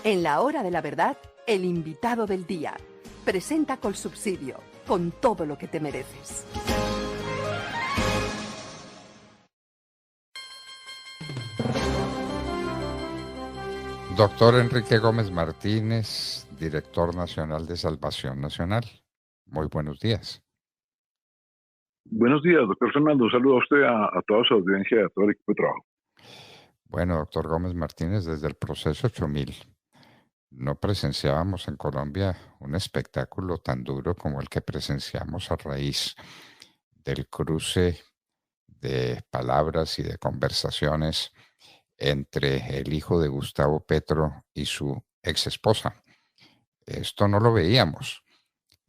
En la hora de la verdad, el invitado del día. Presenta Colsubsidio, con todo lo que te mereces. Doctor Enrique Gómez Martínez, director nacional de Salvación Nacional. Muy buenos días. Buenos días, doctor Fernando. Un saludo a usted, a toda su audiencia y a todo el equipo de trabajo. Bueno, doctor Gómez Martínez, desde el proceso 8000 no presenciábamos en Colombia un espectáculo tan duro como el que presenciamos a raíz del cruce de palabras y de conversaciones entre el hijo de Gustavo Petro y su ex esposa. Esto no lo veíamos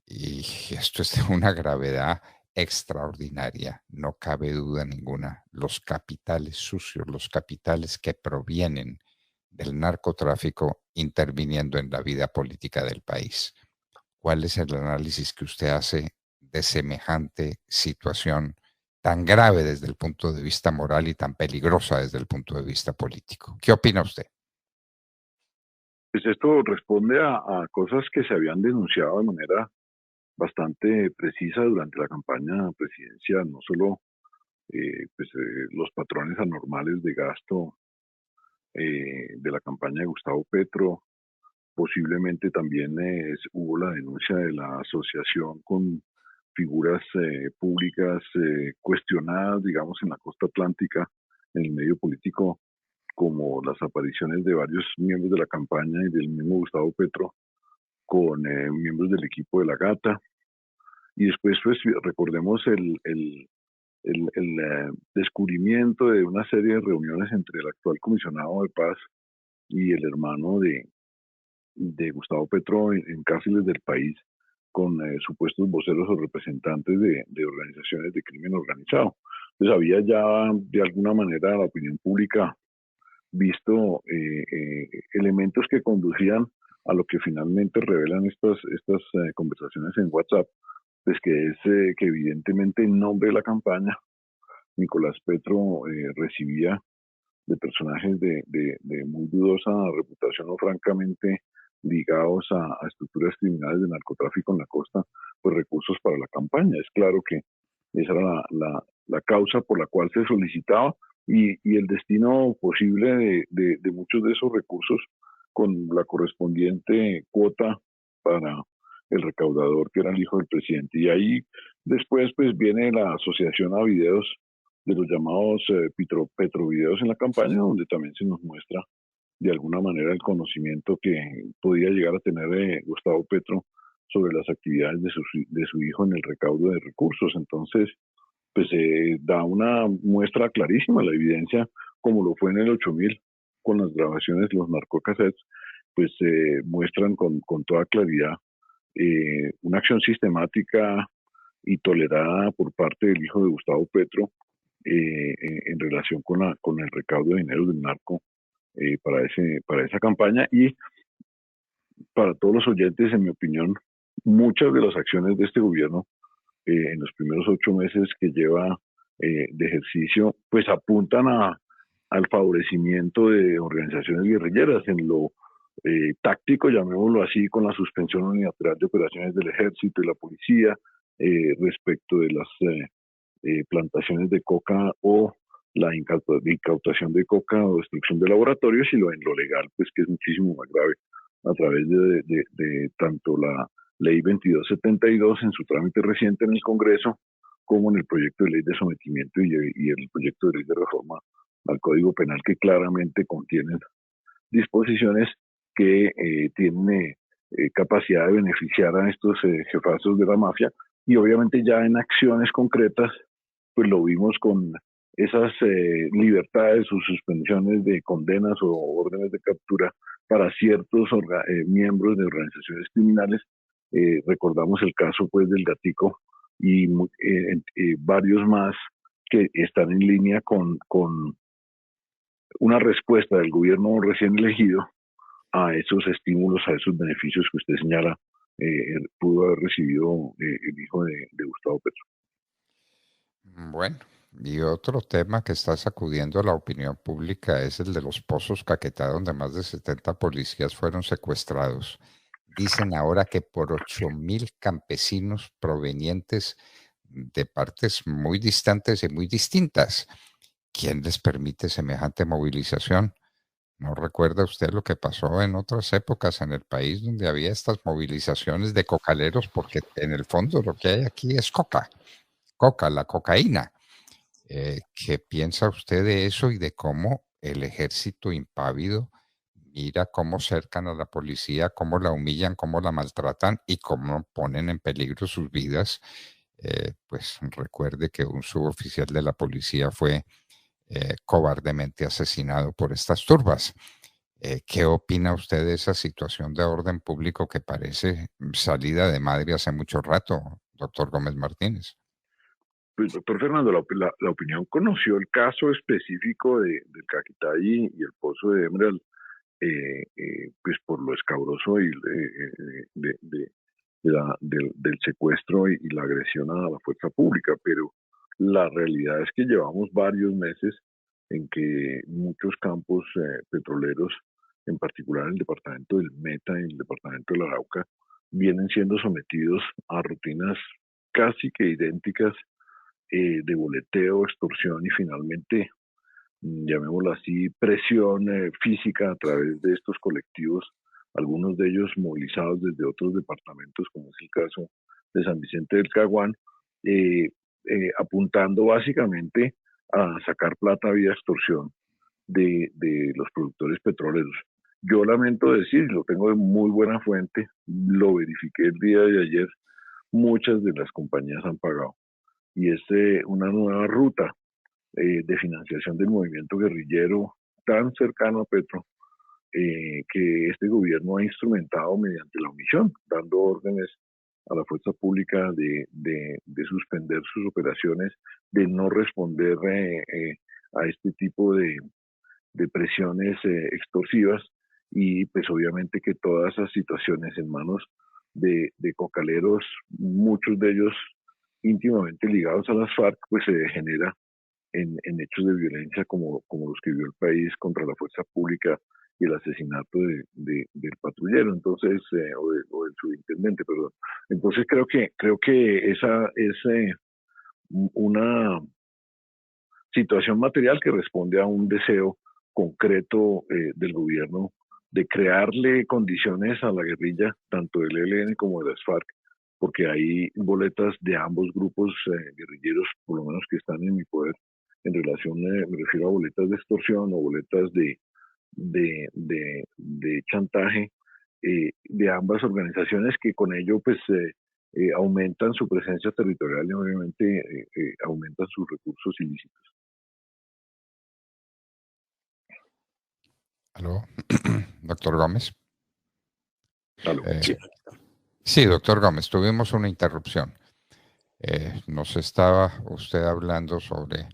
y esto es de una gravedad extraordinaria, no cabe duda ninguna. Los capitales sucios, los capitales que provienen del narcotráfico interviniendo en la vida política del país. ¿Cuál es el análisis que usted hace de semejante situación tan grave desde el punto de vista moral y tan peligrosa desde el punto de vista político? ¿Qué opina usted? Pues esto responde a cosas que se habían denunciado de manera bastante precisa durante la campaña presidencial, no solo los patrones anormales de gasto de la campaña de Gustavo Petro, posiblemente también hubo la denuncia de la asociación con figuras públicas cuestionadas, digamos, en la costa atlántica, en el medio político, como las apariciones de varios miembros de la campaña y del mismo Gustavo Petro con miembros del equipo de la Gata. Y después, pues, recordemos el descubrimiento de una serie de reuniones entre el actual comisionado de paz y el hermano de Gustavo Petro en cárceles del país con supuestos voceros o representantes de organizaciones de crimen organizado. Entonces había ya de alguna manera la opinión pública visto elementos que conducían a lo que finalmente revelan estas conversaciones en WhatsApp, pues que es que evidentemente en nombre de la campaña, Nicolás Petro recibía de personajes de muy dudosa reputación o francamente ligados a estructuras criminales de narcotráfico en la costa, pues recursos para la campaña. Es claro que esa era la causa por la cual se solicitaba y el destino posible de muchos de esos recursos con la correspondiente cuota para el recaudador, que era el hijo del presidente. Y ahí después pues viene la asociación a videos de los llamados Petrovideos en la campaña, donde también se nos muestra de alguna manera el conocimiento que podía llegar a tener Gustavo Petro sobre las actividades de su hijo en el recaudo de recursos. Entonces, pues da una muestra clarísima, la evidencia, como lo fue en el 8000, con las grabaciones, los narcocassettes, pues muestran con toda claridad una acción sistemática y tolerada por parte del hijo de Gustavo Petro en relación con el recaudo de dinero del narco para esa campaña. Y para todos los oyentes, en mi opinión, muchas de las acciones de este gobierno en los primeros 8 meses que lleva de ejercicio, pues apuntan al favorecimiento de organizaciones guerrilleras en lo táctico, llamémoslo así, con la suspensión unilateral de operaciones del ejército y la policía respecto de las plantaciones de coca o la incautación de coca o destrucción de laboratorios, y en lo legal, pues que es muchísimo más grave, a través de tanto la ley 2272 en su trámite reciente en el Congreso, como en el proyecto de ley de sometimiento y el proyecto de ley de reforma al Código Penal, que claramente contienen disposiciones que tienen capacidad de beneficiar a estos jefazos de la mafia, y obviamente ya en acciones concretas pues lo vimos con esas libertades o suspensiones de condenas o órdenes de captura para ciertos miembros de organizaciones criminales. Recordamos el caso pues del Gatico y varios más que están en línea con una respuesta del gobierno recién elegido a esos estímulos, a esos beneficios que usted señala pudo haber recibido el hijo de Gustavo Petro. Bueno, Y otro tema que está sacudiendo la opinión pública es el de los pozos Caquetá, donde más de 70 policías fueron secuestrados. Dicen ahora que por 8.000 campesinos provenientes de partes muy distantes y muy distintas. ¿Quién les permite semejante movilización? ¿No recuerda usted lo que pasó en otras épocas en el país donde había estas movilizaciones de cocaleros? Porque en el fondo lo que hay aquí es coca, la cocaína. ¿Qué piensa usted de eso y de cómo el ejército impávido mira cómo cercan a la policía, cómo la humillan, cómo la maltratan y cómo ponen en peligro sus vidas? Pues recuerde que un suboficial de la policía fue cobardemente asesinado por estas turbas. ¿Qué opina usted de esa situación de orden público que parece salida de madre hace mucho rato, doctor Gómez Martínez? Pues, doctor Fernando, la opinión conoció el caso específico del Caquetá y el Pozo de Emerald, pues por lo escabroso del secuestro y la agresión a la fuerza pública, pero la realidad es que llevamos varios meses en que muchos campos petroleros, en particular en el departamento del Meta y el departamento del Arauca, vienen siendo sometidos a rutinas casi que idénticas de boleteo, extorsión y finalmente, llamémoslo así, presión física a través de estos colectivos, algunos de ellos movilizados desde otros departamentos, como es el caso de San Vicente del Caguán, eh, apuntando básicamente a sacar plata vía extorsión de los productores petroleros. Yo lamento decir, lo tengo de muy buena fuente, lo verifiqué el día de ayer, muchas de las compañías han pagado y es una nueva ruta de financiación del movimiento guerrillero tan cercano a Petro, que este gobierno ha instrumentado mediante la omisión, dando órdenes a la fuerza pública de suspender sus operaciones, de no responder a este tipo de presiones extorsivas y pues obviamente que todas esas situaciones en manos de cocaleros, muchos de ellos íntimamente ligados a las FARC, pues se degenera en hechos de violencia como los que vivió el país contra la fuerza pública y el asesinato del patrullero, entonces, o del subintendente, perdón. Entonces creo que esa es una situación material que responde a un deseo concreto del gobierno de crearle condiciones a la guerrilla, tanto del ELN como de las FARC, porque hay boletas de ambos grupos guerrilleros, por lo menos que están en mi poder, en relación, me refiero a boletas de extorsión o boletas de chantaje de ambas organizaciones que con ello pues aumentan su presencia territorial y obviamente aumentan sus recursos ilícitos. ¿Aló? Doctor Gómez. Aló. Sí. Sí, doctor Gómez, tuvimos una interrupción. Nos estaba usted hablando sobre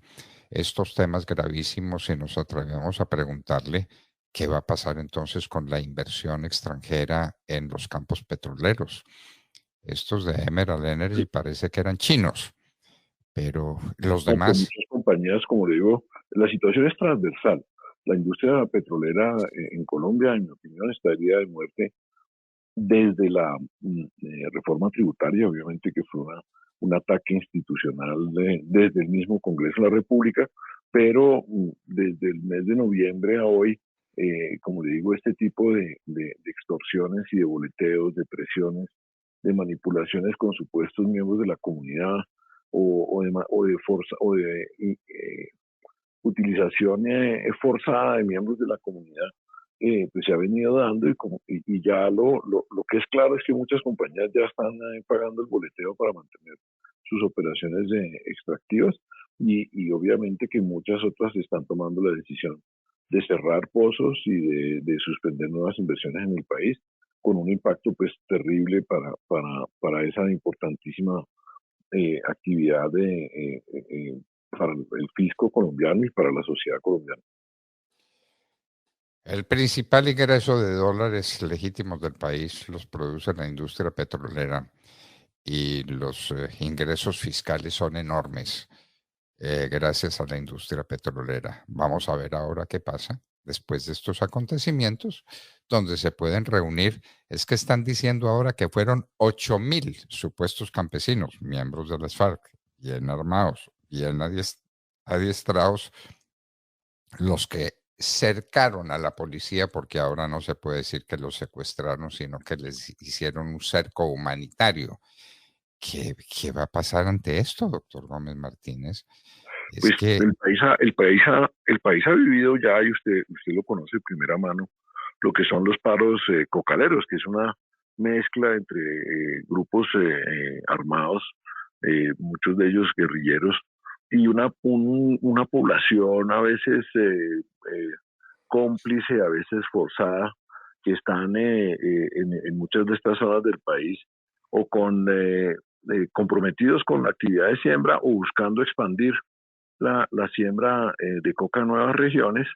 estos temas gravísimos y nos atrevemos a preguntarle qué va a pasar entonces con la inversión extranjera en los campos petroleros. Estos de Emerald Energy parece que eran chinos, pero los Aunque demás. muchas compañías, como le digo, la situación es transversal. La industria petrolera en Colombia, en mi opinión, estaría de muerte desde la reforma tributaria, obviamente que fue un ataque institucional desde el mismo Congreso de la República, pero desde el mes de noviembre a hoy, como le digo, este tipo de extorsiones y de boleteos, de presiones, de manipulaciones con supuestos miembros de la comunidad o de forza o de utilización forzada de miembros de la comunidad, pues se ha venido dando y ya lo que es claro es que muchas compañías ya están pagando el boleteo para mantener sus operaciones extractivas y obviamente que muchas otras están tomando la decisión de cerrar pozos y de suspender nuevas inversiones en el país con un impacto pues terrible para esa importantísima actividad para el fisco colombiano y para la sociedad colombiana. El principal ingreso de dólares legítimos del país los produce la industria petrolera y los ingresos fiscales son enormes. gracias a la industria petrolera. Vamos a ver ahora qué pasa después de estos acontecimientos, donde se pueden reunir. Es que están diciendo ahora que fueron 8.000 supuestos campesinos, miembros de las FARC, bien armados, bien adiestrados, los que cercaron a la policía, porque ahora no se puede decir que los secuestraron, sino que les hicieron un cerco humanitario. ¿Qué va a pasar ante esto, doctor Gómez Martínez? Es Pues que, el país ha vivido ya, y usted lo conoce de primera mano, lo que son los paros cocaleros, que es una mezcla entre grupos armados, muchos de ellos guerrilleros, y una población a veces cómplice, a veces forzada, que están en muchas de estas zonas del país o comprometidos con la actividad de siembra o buscando expandir la siembra de coca en nuevas regiones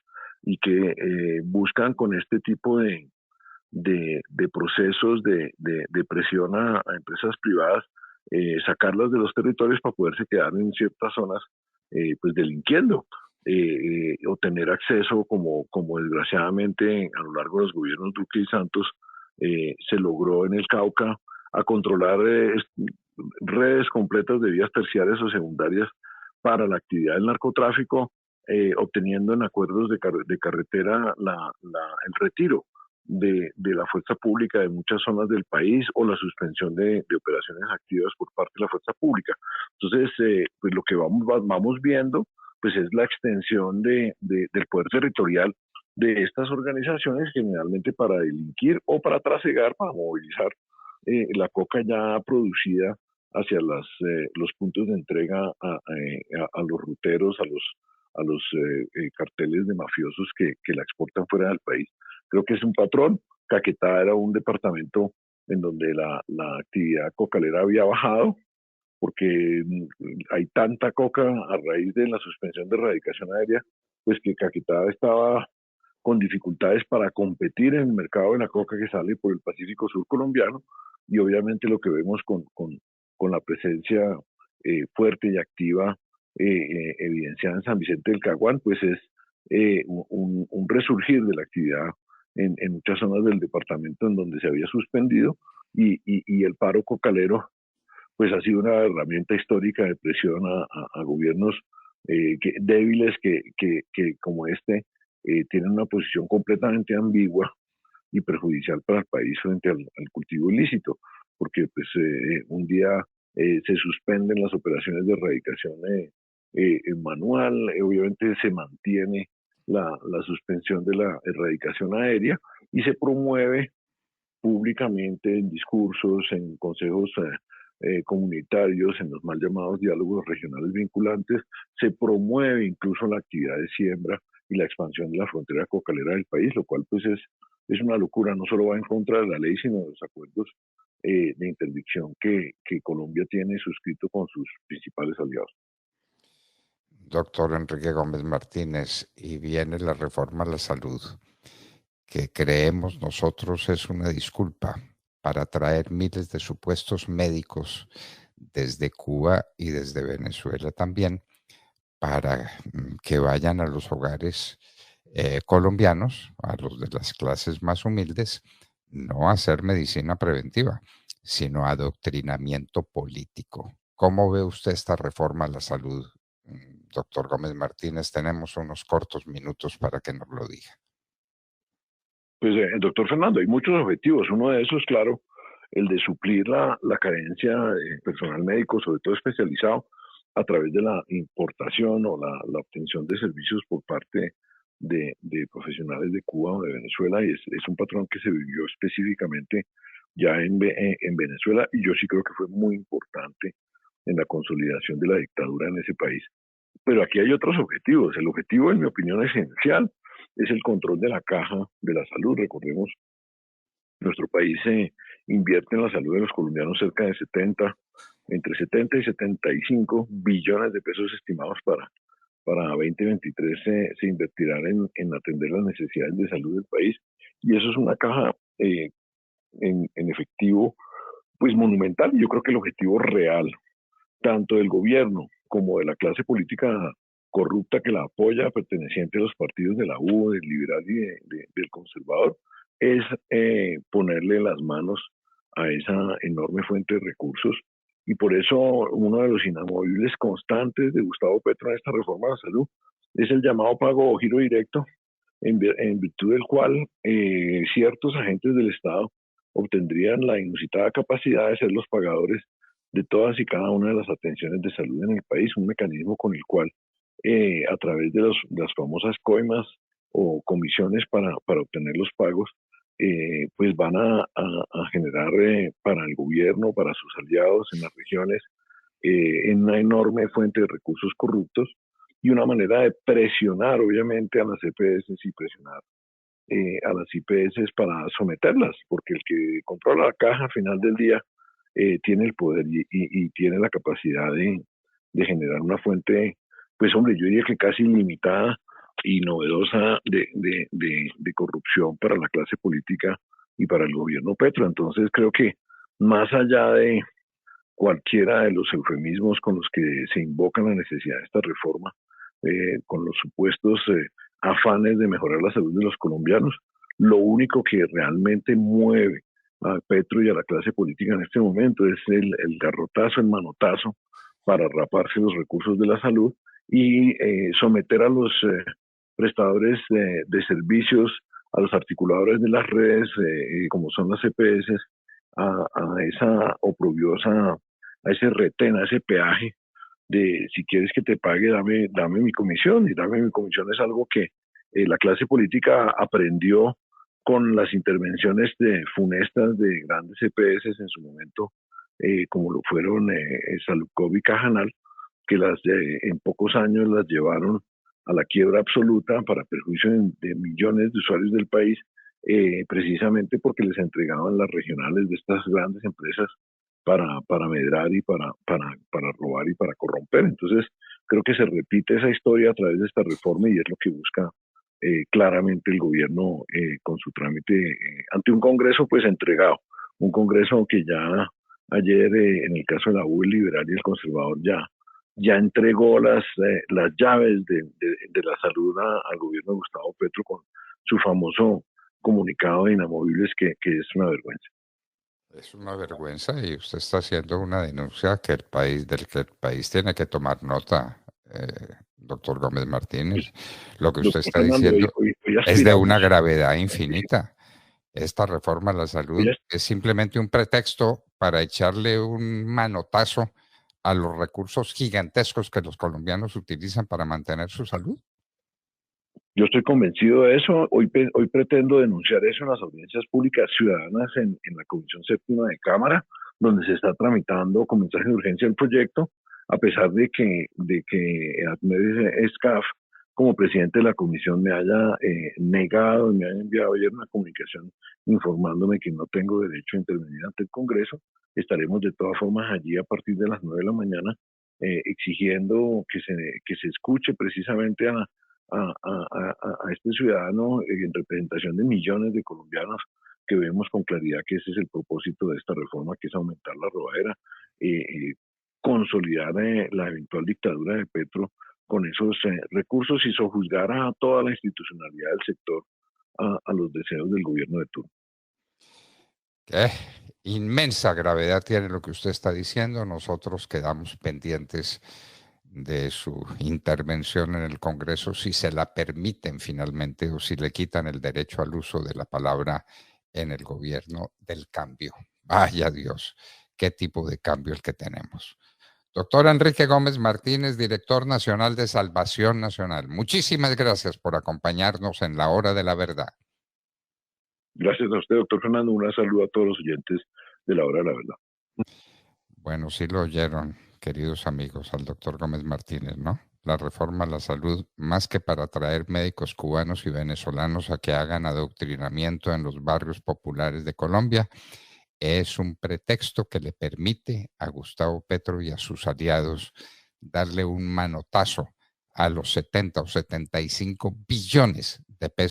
y que buscan con este tipo de procesos de presión a empresas privadas, sacarlas de los territorios para poderse quedar en ciertas zonas pues delinquiendo o tener acceso como desgraciadamente a lo largo de los gobiernos Duque y Santos se logró en el Cauca a controlar redes completas de vías terciarias o secundarias para la actividad del narcotráfico, obteniendo en acuerdos de carretera el retiro de la fuerza pública de muchas zonas del país o la suspensión de operaciones activas por parte de la fuerza pública. Entonces, pues lo que vamos viendo pues es la extensión del poder territorial de estas organizaciones, generalmente para delinquir o para trasegar, para movilizar la coca ya producida hacia los puntos de entrega a los ruteros, a los carteles de mafiosos que la exportan fuera del país. Creo que es un patrón. Caquetá era un departamento en donde la actividad cocalera había bajado, porque hay tanta coca a raíz de la suspensión de erradicación aérea, pues que Caquetá estaba con dificultades para competir en el mercado de la coca que sale por el Pacífico Sur colombiano, y obviamente lo que vemos con la presencia fuerte y activa evidenciada en San Vicente del Caguán, pues es un resurgir de la actividad en muchas zonas del departamento en donde se había suspendido, y el paro cocalero pues ha sido una herramienta histórica de presión a gobiernos débiles que como tienen una posición completamente ambigua y perjudicial para el país frente al cultivo ilícito, porque pues un día se suspenden las operaciones de erradicación manual, obviamente se mantiene la suspensión de la erradicación aérea y se promueve públicamente en discursos, en consejos comunitarios, en los mal llamados diálogos regionales vinculantes, se promueve incluso la actividad de siembra y la expansión de la frontera cocalera del país, lo cual pues es una locura, no solo va en contra de la ley, sino de los acuerdos de interdicción que Colombia tiene suscrito con sus principales aliados. doctor Enrique Gómez Martínez, y viene la reforma a la salud, que creemos nosotros es una disculpa para traer miles de supuestos médicos desde Cuba y desde Venezuela también, para que vayan a los hogares colombianos, a los de las clases más humildes, no a hacer medicina preventiva, sino adoctrinamiento político. ¿Cómo ve usted esta reforma a la salud, doctor Gómez Martínez? Tenemos unos cortos minutos para que nos lo diga. Pues, doctor Fernando, hay muchos objetivos. Uno de esos, claro, el de suplir la carencia de personal médico, sobre todo especializado, a través de la importación o la obtención de servicios por parte de profesionales de Cuba o de Venezuela, y es un patrón que se vivió específicamente ya en Venezuela, y yo sí creo que fue muy importante en la consolidación de la dictadura en ese país. Pero aquí hay otros objetivos. El objetivo, en mi opinión, esencial es el control de la caja de la salud. Recordemos, nuestro país invierte en la salud de los colombianos cerca de entre 70 y 75 billones de pesos estimados para 2023 se invertirán en atender las necesidades de salud del país. Y eso es una caja en efectivo, pues monumental. Y yo creo que el objetivo real, tanto del gobierno como de la clase política corrupta que la apoya, perteneciente a los partidos de la U, del liberal y del conservador, es ponerle las manos a esa enorme fuente de recursos. Y por eso uno de los inamovibles constantes de Gustavo Petro en esta reforma de la salud es el llamado pago o giro directo, en virtud del cual ciertos agentes del Estado obtendrían la inusitada capacidad de ser los pagadores de todas y cada una de las atenciones de salud en el país, un mecanismo con el cual a través de las famosas coimas o comisiones para obtener los pagos, pues van a generar para el gobierno, para sus aliados en las regiones, en una enorme fuente de recursos corruptos y una manera de presionar obviamente a las EPS y presionar a las IPS para someterlas, porque el que controla la caja al final del día tiene el poder y tiene la capacidad de generar una fuente, pues hombre, yo diría que casi ilimitada y novedosa de corrupción para la clase política y para el gobierno Petro. Entonces creo que más allá de cualquiera de los eufemismos con los que se invoca la necesidad de esta reforma, con los supuestos afanes de mejorar la salud de los colombianos, lo único que realmente mueve a Petro y a la clase política en este momento es el garrotazo, el manotazo para raparse los recursos de la salud y someter a los prestadores de servicios, a los articuladores de las redes, como son las EPS, a esa oprobiosa, a ese retén, a ese peaje de si quieres que te pague, dame mi comisión. Y dame mi comisión es algo que la clase política aprendió con las intervenciones funestas de grandes EPS en su momento, como lo fueron Saludcov y Cajanal, que en pocos años las llevaron a la quiebra absoluta para perjuicio de millones de usuarios del país, precisamente porque les entregaban las regionales de estas grandes empresas para medrar y para robar y para corromper. Entonces, creo que se repite esa historia a través de esta reforma y es lo que busca claramente el gobierno con su trámite ante un Congreso pues entregado, un Congreso que ya ayer en el caso de la U, el liberal y el conservador ya entregó las llaves de la salud al gobierno de Gustavo Petro con su famoso comunicado de inamovibles que es una vergüenza. Es una vergüenza y usted está haciendo una denuncia del que el país tiene que tomar nota, doctor Gómez Martínez. Lo que usted está diciendo es de una gravedad infinita. Esta reforma a la salud es simplemente un pretexto para echarle un manotazo a los recursos gigantescos que los colombianos utilizan para mantener su salud. Yo estoy convencido de eso. Hoy pretendo denunciar eso en las audiencias públicas ciudadanas en la Comisión Séptima de Cámara, donde se está tramitando con mensaje de urgencia el proyecto, a pesar de que Ahmed Escaf, como presidente de la comisión, me haya negado y me haya enviado ayer una comunicación informándome que no tengo derecho a intervenir ante el Congreso. Estaremos de todas formas allí a partir de las 9 de la mañana exigiendo que se escuche precisamente a este ciudadano en representación de millones de colombianos que vemos con claridad que ese es el propósito de esta reforma, que es aumentar la robadera, consolidar la eventual dictadura de Petro con esos recursos y sojuzgar a toda la institucionalidad del sector a los deseos del gobierno de turno. Qué inmensa gravedad tiene lo que usted está diciendo. Nosotros quedamos pendientes de su intervención en el Congreso, si se la permiten finalmente o si le quitan el derecho al uso de la palabra en el gobierno del cambio. Vaya Dios, qué tipo de cambio el que tenemos. Doctor Enrique Gómez Martínez, director nacional de Salvación Nacional, muchísimas gracias por acompañarnos en la hora de la verdad. Gracias a usted, doctor Fernando. Un saludo a todos los oyentes de la hora de la verdad. Bueno, sí lo oyeron, queridos amigos, al doctor Gómez Martínez, ¿no? La reforma a la salud, más que para atraer médicos cubanos y venezolanos a que hagan adoctrinamiento en los barrios populares de Colombia, es un pretexto que le permite a Gustavo Petro y a sus aliados darle un manotazo a los 70 o 75 billones de pesos